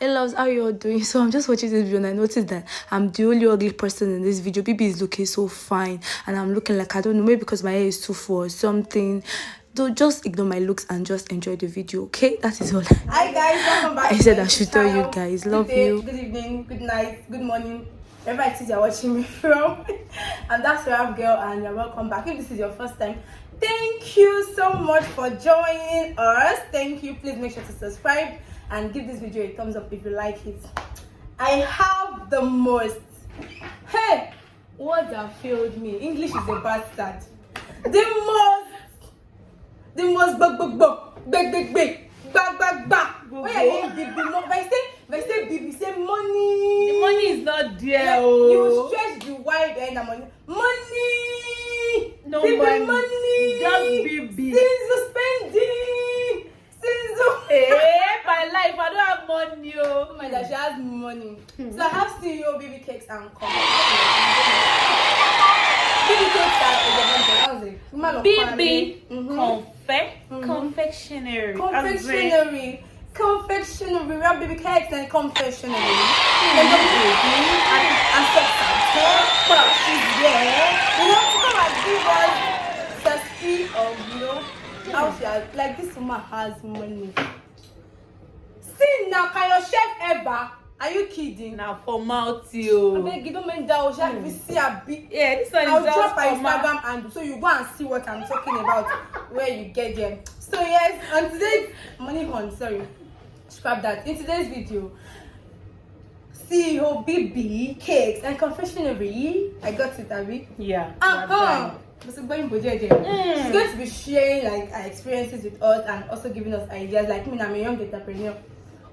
Hey loves, how you all doing? So I'm just watching this video and I noticed that I'm the only ugly person in this video. Beebee is looking so fine and I'm looking like, I don't know, maybe because my hair is too full or something. Don't just ignore my looks and just enjoy the video, okay? That is all. Hi guys, welcome back. I said I should tell you guys. Love good day, you. Good evening, good night, good morning. Wherever it is you're watching me from. And that's Rap Girl and you're welcome back. If this is your first time, thank you so much for joining us. Thank you. Please make sure to subscribe and give this video a thumbs up if you like it. I have the most. Hey, words have failed me. English is a bastard. The most bag. When I say Beebee, say money. The money is not there. Like, Oh. you stretch the wide end of money. Money. No Beebee, money. Just Beebee. Since you spending. Since you. Hey, my life, I don't have money. Oh my God, she has money. So I have CEO Beebee cakes and Beebee cakes are Beebee confectionery. Confectionery. We have Beebee cakes and confectionery. And she's there. You know, to come and give us the speed of, how she has, like this woman has money. See now, can your chef ever? Are you kidding? Now for mouth I you. beg you, don't make that. Shall we see a bit? Yeah, this one I'll is drop just my for mouth. Instagram and so you go and see what I'm talking about where you get them. So yes, on today's scrap that. In today's video, CEO Beebee cakes and confectionery. I got it, Abby. Yeah. She's going to be sharing like her experiences with us and also giving us ideas. Like me, I'm a young entrepreneur.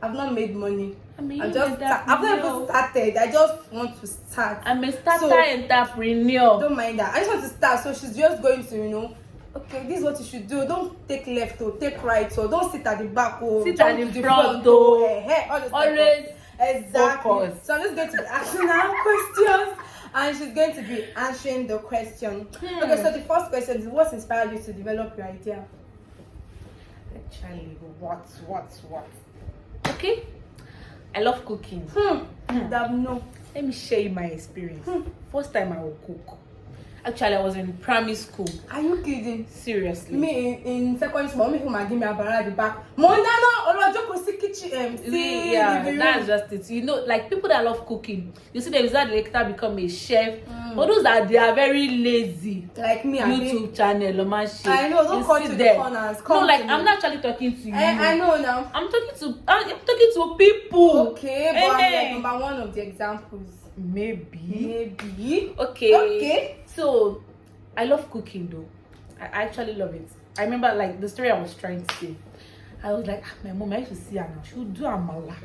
I've not made money. I've not even started. I just want to start. I'm a entrepreneur. Don't mind that. I just want to start. So she's just going to, okay, this is what you should do. Don't take left or take right or don't sit at the back or Sit jump at the to front all this always exactly. focus. So I'm just going to be asking her questions and she's going to be answering the question. Okay, so the first question is, what inspired you to develop your idea? Actually, what? Okay, I love cooking. No. Let me share you my experience. First time I will cook. Actually, I was in primary school. Are you kidding? Seriously. Me in secondary school, me give me a bar at the back. Yeah, that's just it. You know, like people that love cooking, you see them is that later become a chef. But those that they are very lazy. Like me, YouTube channel, I know, don't come to the corners. No, like I'm not actually talking to you. I know now. I'm talking to people. Okay, but I'm like number one of the examples. Maybe. Okay. So I love cooking though. I actually love it. I remember like the story I was trying to say. I was like, my mom, I used to see her now. She would do amala.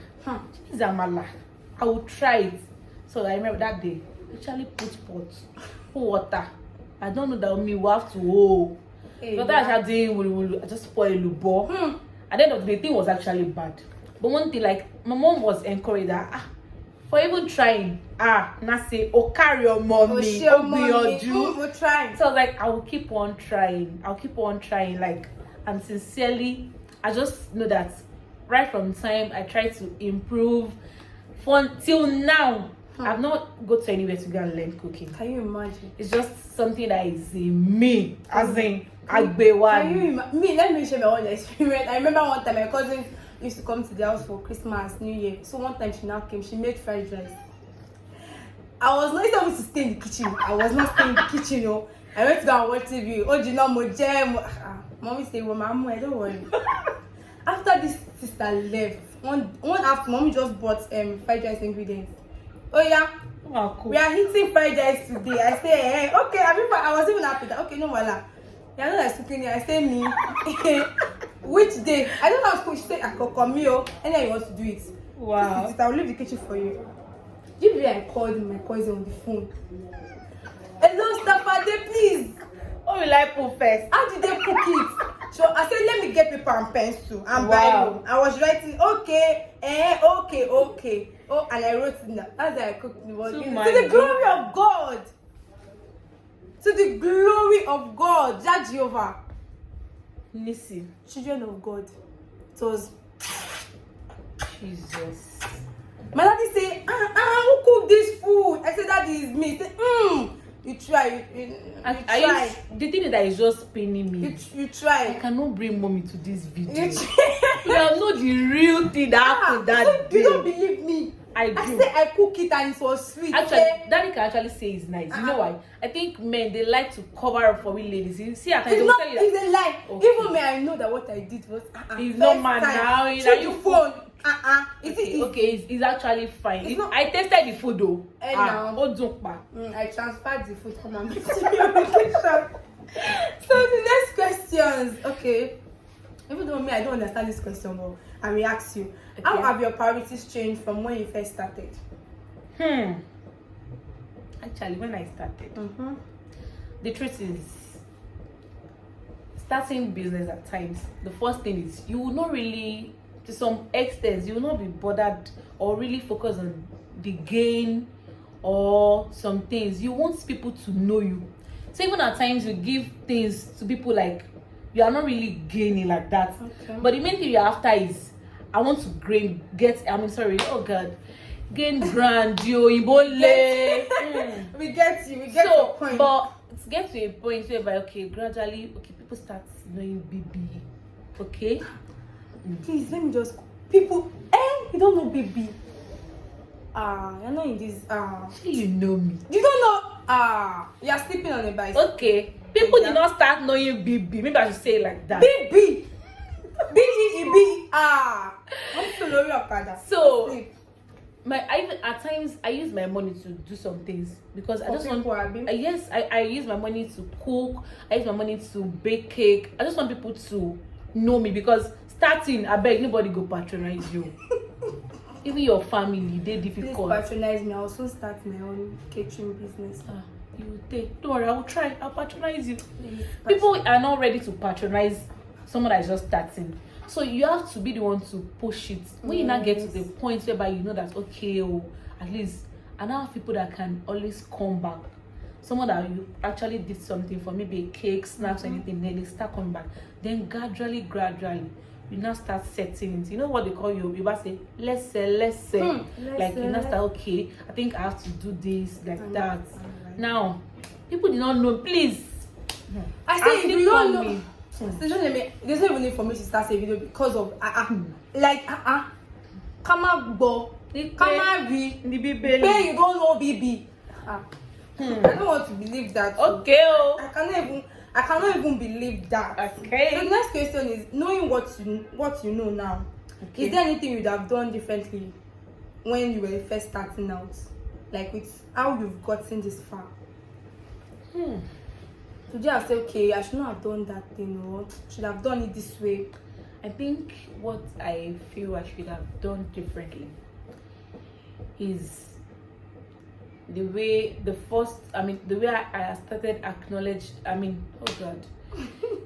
She's amala. I would try it. So I remember that day. Actually put water. I don't know that me will have to hold. So that I just spoil the ball. And then the thing was actually bad. But one thing, like my mom was encouraged that for even trying, not say, carry your mommy, we'll try. So I was like, I will keep on trying. Like, and sincerely, I just know that right from time I try to improve. Till now, I've not go to anywhere to go and learn cooking. Can you imagine? It's just something that is in me, as in Agbewa. Can you imagine? Let me share my own experience. I remember one time my cousins used to come to the house for Christmas, New Year. So one time she now came, she made fried rice. I was not able to stay in the kitchen. I went to go and watch TV. Mommy said, well, Mama, don't worry. After this sister left, one after mommy just bought fried rice ingredients. Oh yeah, Cool. We are eating fried rice today. I say, hey, okay. I was even happy that okay, no wala. You're not like cooking. I say me. Which day? I don't know how to cook. She said, I cook on me. And then you want to do it. Wow. I'll leave the kitchen for you. I called my cousin on the phone. Hello, Stafade, please. What will I put first? How did they cook it? So I said, let me get paper and pencil and Bible. I was writing, okay. Oh, and I wrote it down. That's how I cooked the word. To the glory of God. To the glory of God. That Jehovah. Listen. Children of God. It was Jesus. My daddy say, who cook this food? I said, daddy is me. He say, you try. You try. The thing that is just paining me. You try. I cannot bring mommy to this video. You try. You don't know the real thing that happened that day. You don't believe me. I do. I said I cook it and it was sweet. Actually, daddy can actually say it's nice. You know why? I think men, they like to cover up for we ladies. You see, at times It's they will not. tell you It's that, a lie. Okay. Even me, I know that what I did was. It's not man now. You Check know, the phone. It's actually fine. It's not- I tasted the food though. Now. I transferred the food from my application. So the next questions. Okay. Even though me, I don't understand this question, but I will ask you. Okay. How have your priorities changed from when you first started? Actually, when I started, the truth is, starting business at times, the first thing is you will not really, to some extent, you will not be bothered or really focus on the gain or some things. You want people to know you. So even at times you give things to people like you are not really gaining like that. Okay. But the main thing you're after is I want to gain grand We get you. We get your point. But it gets to a point where gradually people start knowing Beebee. Okay? Please let me just people. You don't know Beebee. You're not in this. You know me. You don't know. You're sleeping on a bicycle. Okay. People did not start knowing Beebee. Maybe I should say it like that. Beebee. B-E-E-B. I'm so low your So at times I use my money to do some things because I just want. I use my money to cook. I use my money to bake cake. I just want people to know me because starting, I beg nobody go patronize you. Even your family, they difficult. Please patronize me. I also start my own catering business. You will take. Don't worry, I will try. I'll patronize you. Please, People are not ready to patronize someone that is just starting. So you have to be the one to push it. When you now get to the point whereby you know that at least I now have people that can always come back. Someone that you actually did something for, maybe a cake, snacks, or anything, then they start coming back. Then gradually, you now start setting it. You know what they call you say, let's say. Like you now start, I think I have to do this, like that. Right. Now, people did not know, please. I say if you don't know. There's no even need for me to start a video because of come you don't know Beebee. I don't want to believe that. Okay. I cannot even believe that. Okay. So the next question is, knowing what you know now, is there anything you'd have done differently when you were first starting out? Like with how you've gotten this far? Today I say, I should not have done that thing, or should have done it this way. I think what I feel I should have done differently is the way I started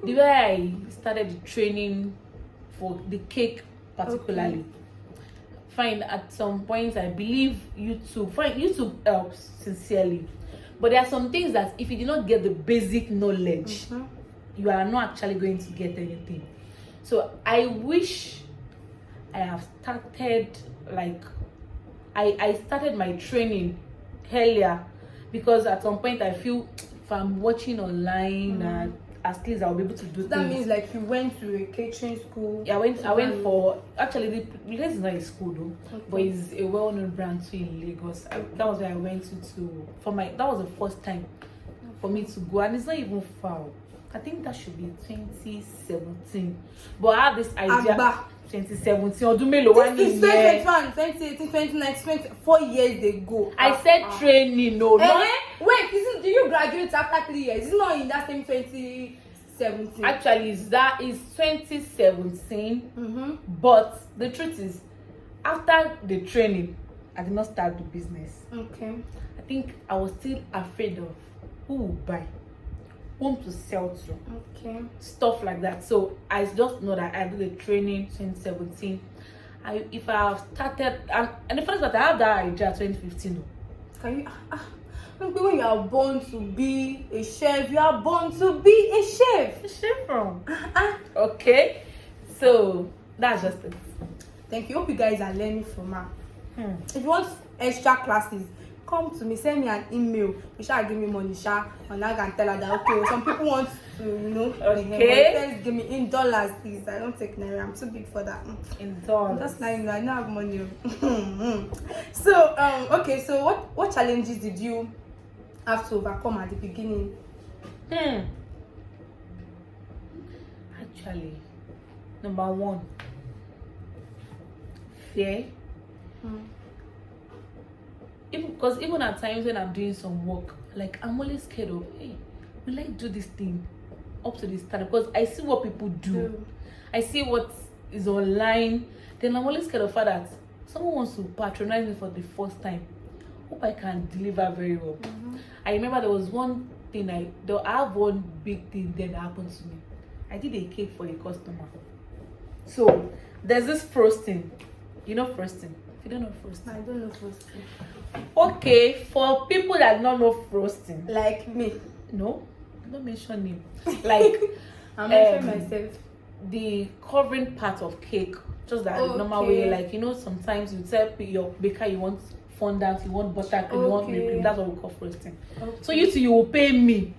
the way I started the training for the cake particularly. Fine, at some point I believe YouTube helps sincerely. But there are some things that if you did not get the basic knowledge, you are not actually going to get anything. So I wish I have started I started my training earlier, because at some point I feel if I'm watching online and at least I'll be able to do things. That means like you went to a catering school. Yeah, I went for actually the place is not a school though, but it's a well-known brand too in Lagos. That was where I went to that was the first time for me to go, and it's not even far. I think that should be 2017. But I have this idea. 2017 ọdún mélòó wá nìyẹn. 2021, 2018, 2019, 4 years ago. I said training, no. Wait, do you graduate after 3 years? It's not in that same 2017. Actually, that is 2017. But the truth is, after the training, I did not start the business. Okay. I think I was still afraid of who will buy, whom to sell to. Okay. Stuff like that. So I just know that I did the training 2017. If I have started, and the first part I have that idea 2015. Can you? When you are born to be a chef, you are born to be a chef. A chef from. Okay. So that's just it. Thank you. Hope you guys are learning from her. If you want extra classes, come to me, send me an email. You shall give me money, and I can tell her that okay, some people want to, first give me in dollars, please. I don't take naira. I'm too big for that. In dollars. That's like I don't have money. So okay, so what challenges did you have to overcome at the beginning? Actually, number one, fear. Even at times when I'm doing some work, like I'm always scared of, hey, will I do this thing up to this standard? Because I see what people do, I see what is online. Then I'm always scared of that someone wants to patronize me for the first time. Hope I can deliver very well. I remember there was one thing I have one big thing that happened to me. I did a cake for a customer. So there's this frosting. You know frosting? If you don't know frosting, I don't know frosting. Okay, for people that don't know frosting, like me, no, don't mention name. Like I'm mentioning myself. The covering part of cake, just that the normal way. Like sometimes you tell your baker you want fondant, you want buttercream, you want whipped cream. That's what we call frosting. So you will pay me.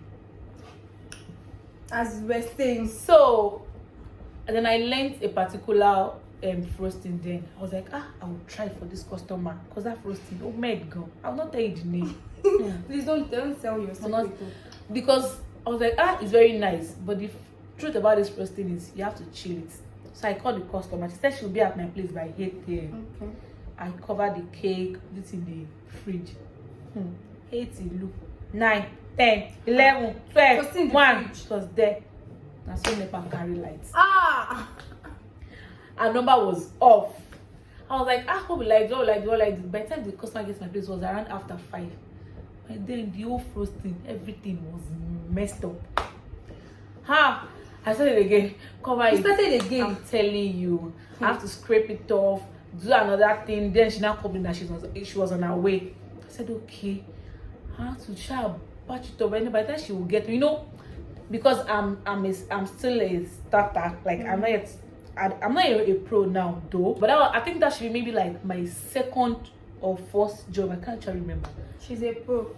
As we're saying. So, and then I learned a particular frosting. Then I was like, I will try for this customer because that frosting, oh my god, I'll not tell you the name. Please don't sell your secret. Because I was like, it's very nice, but the truth about this frosting is you have to chill it. So I called the customer. She said she'll be at my place by 8 p.m. Okay. I covered the cake, put it in the fridge. 8 look 9, 10, 11, 12, 1. It was there. That's so never carry lights. Our number was off. I was like, what will I do? What will I do? By the time the customer gets my place was around after 5. And then the whole frosting, everything was messed up. I started again. Cover it. Started again. I'm telling you. I have to scrape it off, do another thing. Then she now called me that she was on her way. I said, okay. I have to try to patch it up. And by the time she will get, because I'm still a starter. Like I'm not a pro now though. But I think that should be maybe like my second or first job. I can't actually remember. She's a pro.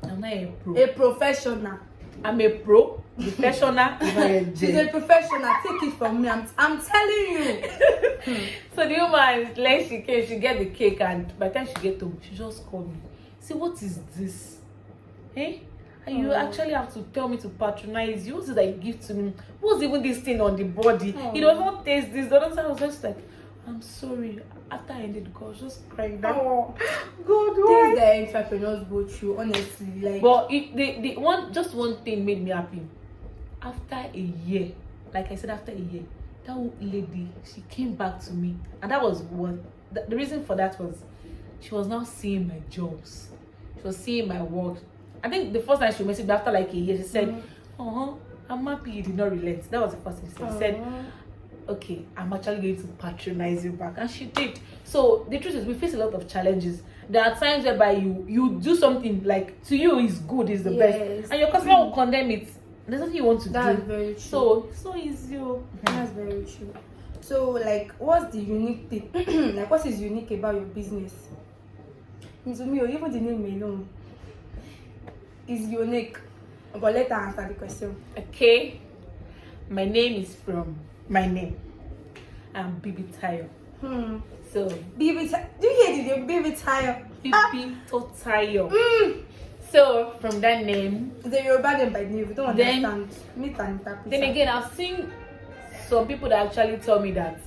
I'm not a pro. A professional. I'm a pro. Professional. She's a professional. Take it from me. I'm telling you. So the woman, like she came, she get the cake, and by the time she get home, she just called me. See, what is this? Hey? And you actually have to tell me to patronize you. What is that you give to me? What's even this thing on the body? You don't taste this. I was just like, I'm sorry. After I ended the call, I was just crying down. God, why? Things the entrepreneurs go through, honestly. Like, but one thing made me happy. After a year, like I said, after a year, that lady, she came back to me, and that was what the reason for that was. She was now seeing my jobs. She was seeing my work. I think the first time she messaged me after like a year, she said, I'm happy you did not relent. That was the first thing she said. She said, okay, I'm actually going to patronize you back. And she did. So the truth is, we face a lot of challenges. There are times whereby you do something like to you is good, is the best, and your customer will condemn it. There's nothing you want to do. That's very true. So easy. That's very true. So like, what's the unique thing? Like, what is unique about your business? To me, or even the name alone is unique. But let her answer the question. Okay. My name is from my name. I'm Beebee Tayo. So Beebee, do you hear the name Beebee Tayo? Beebee Tayo. So from that name, the Yoruba name by name, we don't understand. Then again, I've seen some people that actually tell me that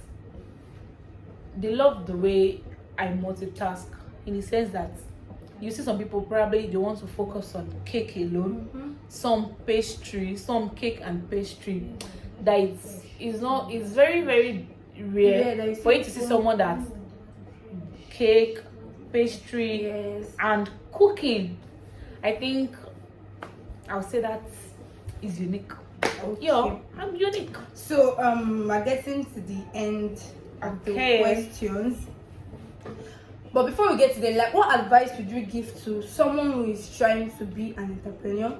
they love the way I multitask, in the sense that you see some people probably they want to focus on cake alone, some pastry, some cake and pastry. That it's very, very rare for you to see someone that cake, pastry, and cooking. I think I'll say that is unique. Okay. I'm unique. So we're getting to the end of the questions. But before we get to the what advice would you give to someone who is trying to be an entrepreneur?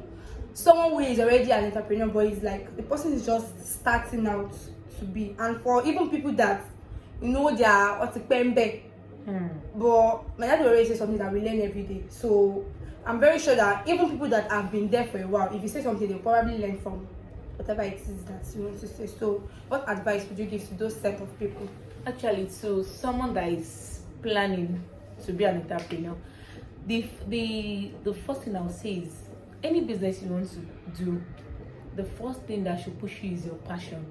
Someone who is already an entrepreneur, but is like the person is just starting out to be, and for even people that you know, they are what's it, pembe. But my dad will always say something that we learn every day. So I'm very sure that even people that have been there for a while, if you say something, they'll probably learn from whatever it is that you want to say. So what advice would you give to those set of people? Actually, to someone that is planning to be an entrepreneur, the first thing I would say is any business you want to do, the first thing that should push you is your passion.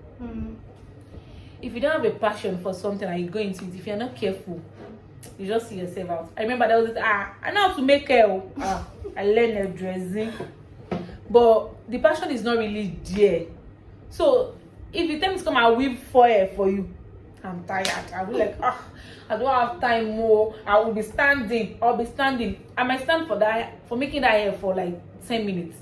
If you don't have a passion for something and you go into it, if you're not careful, you just see yourself out. I remember there was I know how to make hair. I learned hair dressing, but the passion is not really there. So if you tell me to come and weave for hair for you, I'm tired. I'll be like, I don't have time more. I will be standing. I'll be standing. I might stand for making that hair for like 10 minutes.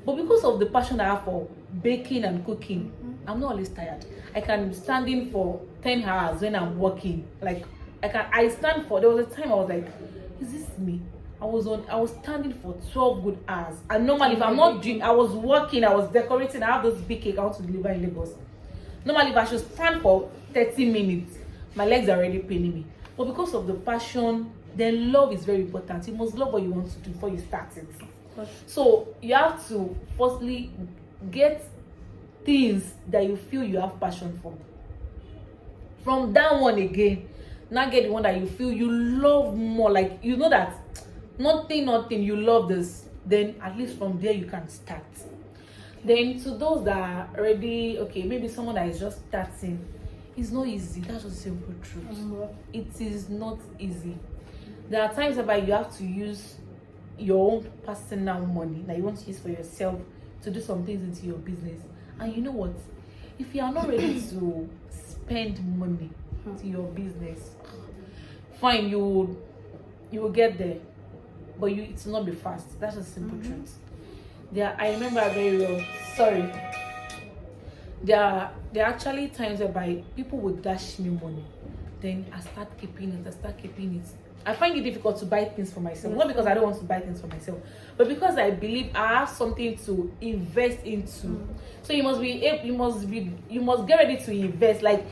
But because of the passion I have for baking and cooking, I'm not always tired. I can be standing for 10 hours when I'm working. Like I stand for, there was a time I was like, is this me? I was standing for 12 good hours. And normally if I'm not doing, I was working, I was decorating, I have those big cake I want to deliver in Lagos. Normally if I should stand for 30 minutes, my legs are already paining me. But because of the passion, then love is very important. You must love what you want to do before you start it. So you have to firstly get things that you feel you have passion for. From that one again, now get the one that you feel you love more. Like you know that nothing you love this, then at least from there you can start. Then to those that are already okay, maybe someone that is just starting, it's not easy. That's just simple truth. It is not easy. There are times whereby you have to use your own personal money that you want to use for yourself to do some things into your business. And you know what? If you are not ready to spend money to your business, fine, you will get there, but it will not be fast. That's a simple truth. I remember very well. Sorry. There are actually times whereby people would dash me money, then I start keeping it. I find it difficult to buy things for myself, not because I don't want to buy things for myself, but because I believe I have something to invest into. So you must get ready to invest. Like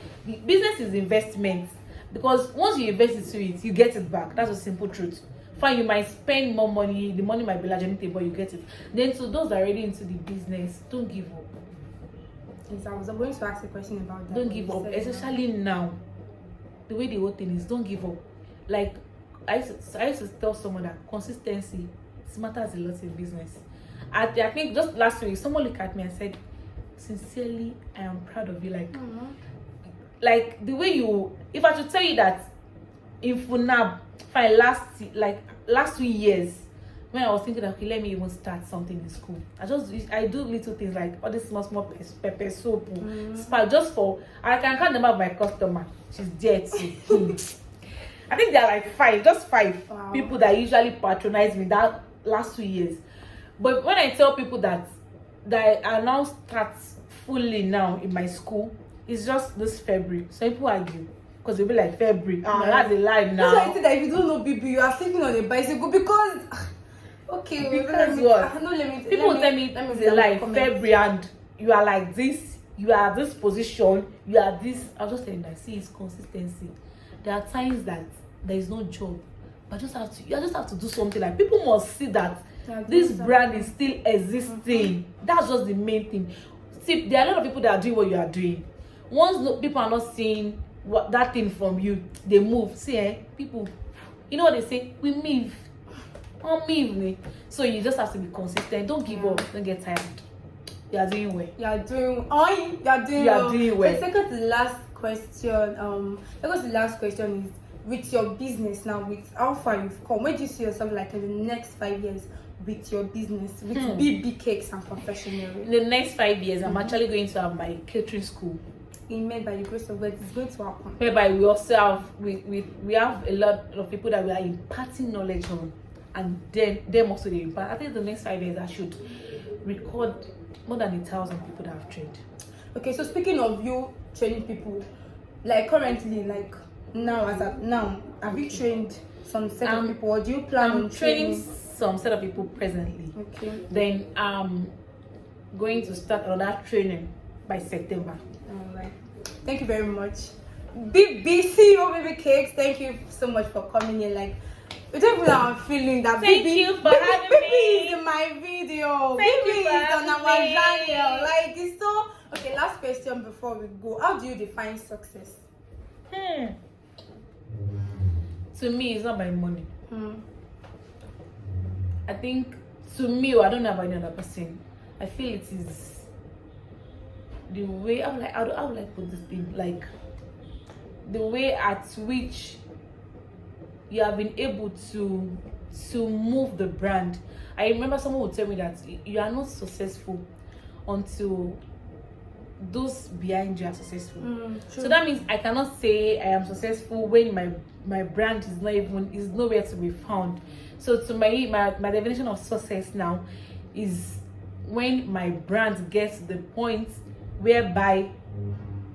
business is investment, because once you invest into it, you get it back. That's a simple truth. Fine, you might spend more money, the money might be large, anything, but you get it. Then to those that are already into the business, don't give up. Yes, I was going to ask a question about that. Don't give up, especially now. The way the whole thing is, don't give up. Like I used to tell someone that consistency matters a lot in business. I think just last week someone looked at me and said, sincerely, I am proud of you. Like the way you, if I should tell you that in Funab, fine, last 2 years, when I was thinking that okay, let me even start something in school, I do little things like all this small pepper soap, spa, just for I can count the number of my customer. She's there too. I think there are like five people that usually patronize me that last 2 years. But when I tell people that I now start fully now in my school, it's just this February. So people argue because they'll be like February. That's a lie now. That's why I say that if you don't know Beebee, you are sleeping on a bicycle because okay. Because what? People tell me it's a lie. February and you are like this. You are this position. You are this. I'm just saying that. See, it's consistency. There are times that there is no job, but you just have to do something. Like people must see that this brand is still existing. That's just the main thing. See, there are a lot of people that are doing what you are doing. Once people are not seeing that thing from you, they move. See, people, you know what they say? We move. So you just have to be consistent. Don't give up. Don't get tired. You are doing well. You are doing well. The second to last question is, with your business now, with how far you've come, where do you see yourself like in the next 5 years with your business, with Beebee cakes and confectionery? In the next 5 years, I'm actually going to have my catering school. Amen. By the grace of God, it's going to happen. Whereby we also have we have a lot of people that we are imparting knowledge on, and then them also they impart. I think the next 5 years I should record more than 1,000 people that I've trained. Okay, so speaking of you training people, like currently, like now have you trained some set of people, or do you plan on training some set of people presently? Okay. Then I'm going to start another training by September. All right. Thank you very much. Beebee, CEO Beebee Cakes, thank you so much for coming here. Like, you don't even know how I'm feeling that Thank Beebee, you for having me. Beebee is in my video. Thank you Beebee for is on having our me. channel. Like, it's so. Okay, last question before we go. How do you define success? To me, it's not by money. I think to me, or I don't know about any other person, I feel it is the way I would like put this thing, like the way at which you have been able to move the brand. I remember someone would tell me that you are not successful until those behind you are successful. So that means I cannot say I am successful when my brand is nowhere to be found. So to my definition of success now is when my brand gets to the point whereby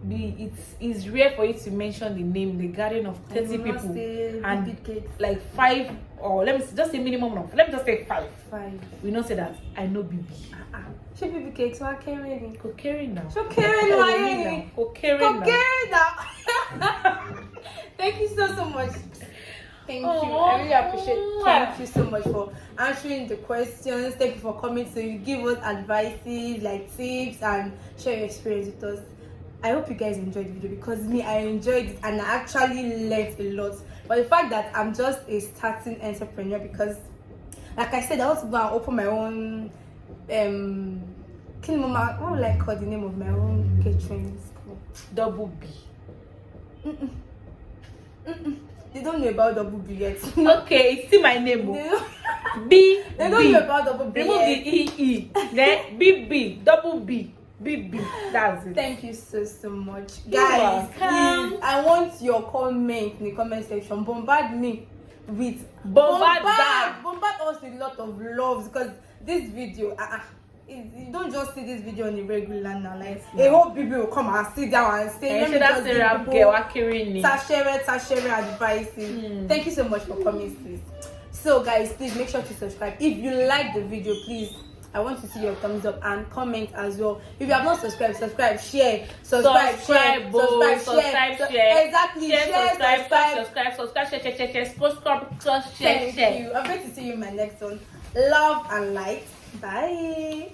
it is rare for you to mention the name, the garden of 30 people, and like 5, or let me just say minimum of, let me just say 5. We not say that I know Beebee. She Beebee Cakes, what carrying? Go carry now. So carrying my Go carry now. Thank you so much. Thank you. I really appreciate it. Thank you so much for answering the questions. Thank you for coming to give us advices, like tips, and share your experience with us. I hope you guys enjoyed the video, because me, I enjoyed it and I actually learned a lot. But the fact that I'm just a starting entrepreneur, because like I said, I want to go and open my own what would I call the name of my own catering school? Double B. They don't know about Double B yet. Okay, see my name. They don't know about Double B. Remove yet. the EE. Then BB, double B. BB. That's it. Thank you so much. Guys, please, I want your comment in the comment section. Bombard me with bombard us with a lot of love, because this video you don't just see this video on the regular now. Like a whole people will come and sit down and say, let me just give people advices. Thank you so much for coming, please. So guys, please make sure to subscribe. If you like the video, please, I want to see your thumbs up and comment as well. If you have not subscribed, subscribe, share, subscribe, share. Exactly. Share, subscribe. Thank you. I'm going to see you in my next one. Love and light. Bye.